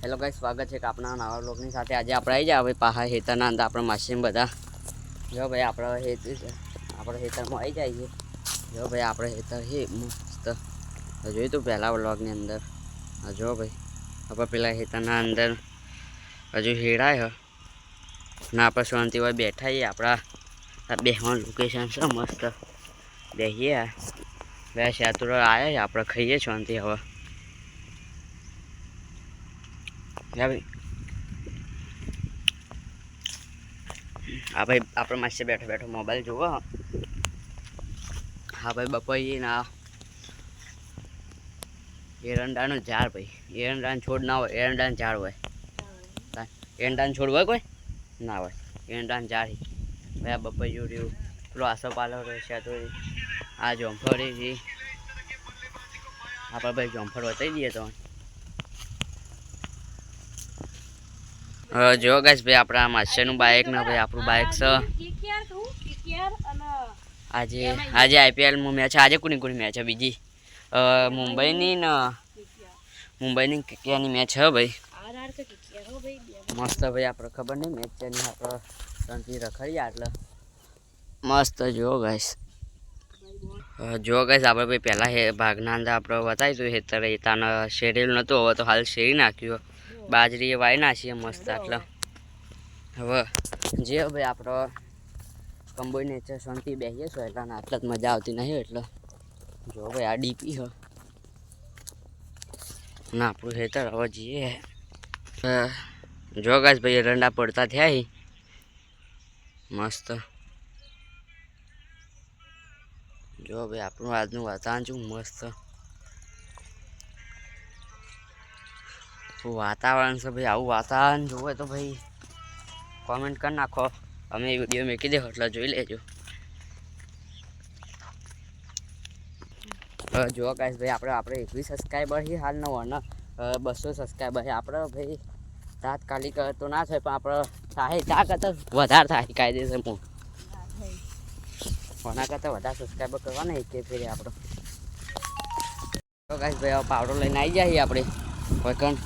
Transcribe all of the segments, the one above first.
Hello guys, સ્વાગત છે આપણા નવા બ્લોગની સાથે। આજે આપણે આવી જાય હવે પહાડ હેતરના અંદર આપણે મશીન બધા જો ભાઈ આપણે હેતરમાં આવી જાય છે। જો ભાઈ આપણે હેતર છે મસ્ત જોયું તું પહેલા બ્લોગની અંદર। જો ભાઈ આપણે પેલા હેતરના અંદર હજુ હેડાય ના આપણે શાંતિ હોય બેઠા છીએ। આપણા બેહવાનું લોકેશન છે મસ્ત, બેસીએ બે શેતુરો આવ્યા આપણે ખાઈએ શાંતિ હવે। ભાઈ આપણે મસ્ત બેઠો બેઠો મોબાઈલ જોવો। હા ભાઈ બપોઈ ના એરંડાનું ઝાડ, ભાઈ એરંડાનું છોડ ના હોય, એરંડાનું ઝાડ હોય। એરંડાનું છોડ હોય કોઈ ના હોય, એરંડાનું ઝાડ ભાઈ। આ બપોઈ રહ્યું પેલો આસો પાલો છે તો આ જોમફળી છે આપણે ભાઈ જોમફળ બતાવી દઈએ તો। જો ગાઈસ ભાઈ આપણા માસ્ટરનું બાઇક ને ભાઈ આપણું બાઇક છે। આજે આઈપીએલમાં મેચ છે। આજે કોની મેચ છે? બીજી મુંબઈની કેકેઆરની મેચ છે ભાઈ। મસ્ત ભાઈ આપણે ખબર નહીં મેચ છે નહીં, આપણે શાંતિ રખડીએ એટલે મસ્ત। જો ગાઈસ આપણે ભાઈ પહેલાં ભાગના અંદર આપણે બતાવીશું હેતર એતાના શેરેલ નહોતું, હવે તો હાલ શેરી નાખ્યું, બાજરી વાવી નાખીએ મસ્ત। એટલે હવે જે ભાઈ આપણો કંબોઈ નેચર શાંતિ બેસીએ છો એટલે આટલા જ મજા આવતી નહીં એટલે જો ભાઈ આ ડીપી છે ના આપણું હેતર। હવે જઈએ જો ગાઈસ ભાઈ એરંડા પડતા થયા મસ્ત। જો ભાઈ આપણું આજનું વાતાવરણ શું મસ્ત વાતાવરણ છે ભાઈ। આવું વાતાવરણ જોવે તો ભાઈ કોમેન્ટ કરી નાખો, અમે વિડીયો મૂકી દે એટલે જોઈ લેજો। જો ગાઈસ ભાઈ આપણે 21 સબસ્ક્રાઈબર છે હાલ નવાના 200 સબસ્ક્રાઈબર છે આપણે ભાઈ। તાત્કાલિક તો ના થાય પણ આપણે થાય ચા કરતા વધારે થાય કાયદેસર હું કોના કરતાં વધારે સબસ્ક્રાઈબર કરવાના એક ફેરે આપણે। તો ગાઈસ ભાઈ હવે પાવડો લઈને આવી જાય આપણે વૈકણ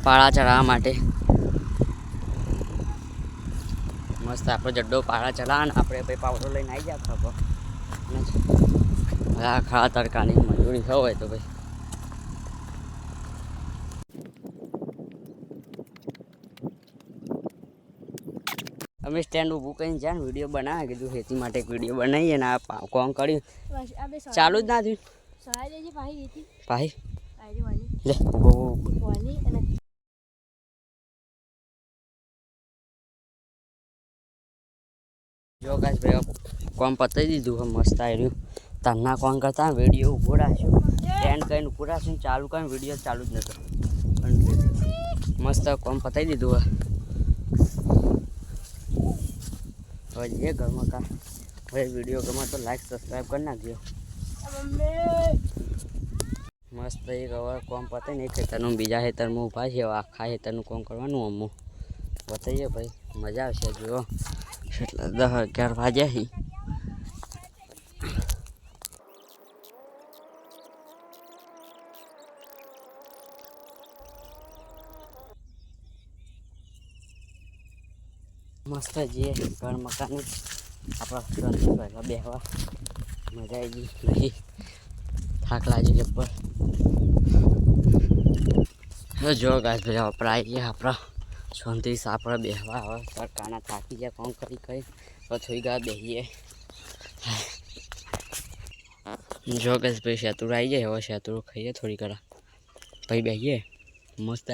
પાળા ચડાવવા માટે મસ્ત। આપણો જડ્ડો પાળા ચડાવવાને આપણે ભાઈ પાવડો લઈને આવી જાય ખબર ખા તડકાની મજૂરી હોય તો ભાઈ અમે સ્ટેન્ડ ઊભું કરીને જાય ને વિડીયો બનાવે, કીધું ખેતી માટે એક વિડીયો બનાવીએ ને આ કોમ કર્યું ચાલુ જ ના થયું ભાઈ લે જો ગાઈસ ભાઈ કોમ પતાવી દીધું મસ્ત આવ્યું। તરના કોમ કરતા વિડીયો ઊભો રાખ્યો, સ્ટેન્ડ કરીને ઊભો રાખ્યું, ચાલુ કરીને વિડીયો ચાલુ જ નતો મસ્ત કોમ પતાવી દીધું। હવે જે ઘરમાં કા ભાઈ વિડીયો ગમે તો લાઈક સબસ્ક્રાઈબ કરી નાખજો મસ્ત। એક હવે કોમ પતાવી ને એક ખેતરનું બીજા ખેતરમાં ઊભા છે, હવે આખા ખેતરનું કોમ કરવાનું અમું બતાવીએ ભાઈ મજા આવશે। જુઓ એટલે 10-11 વાગ્યા છે મસ્ત। જે ઘર મકાન આપણા પહેલાં બેહવા મજા આવી ગઈ નહીં, થાક લાગી જબ્બર। જો ગાઈસ ભાઈ આપણે આવી ગયા આપણા શાંતિ આપણે બેહવા હવે તડકાના થાકી ગયા કોમ કરી તો થોડી વાર બેસીએ। જો ગાઈસ ભાઈ શેતુરો આવી જાય, હવે શેતુરો ખાઈએ થોડી ઘણા ભાઈ બેસીએ મસ્ત।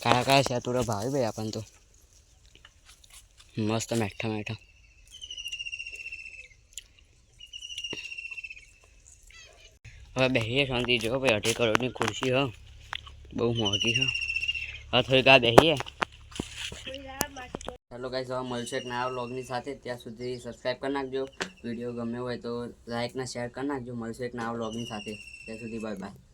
કાળા શેતુરો ભાવે ભાઈ આપણને તો મસ્ત મેઠા મેઠા। હવે બેસીએ શાંતિ। જો ભાઈ 2.5 કરોડની ખુરશી હ બહુ મોંઘી હા। હવે થોડીક વાર બેસીએ। ચાલો ગાઈસ હવે મળશે એક નવા વ્લોગની સાથે, ત્યાં સુધી સબસ્ક્રાઈબ કરી નાખજો। વિડીયો ગમે હોય તો લાઈક ને શેર કરી નાખજો। મળશે એક નવા વ્લોગની સાથે, ત્યાં સુધી બાય બાય।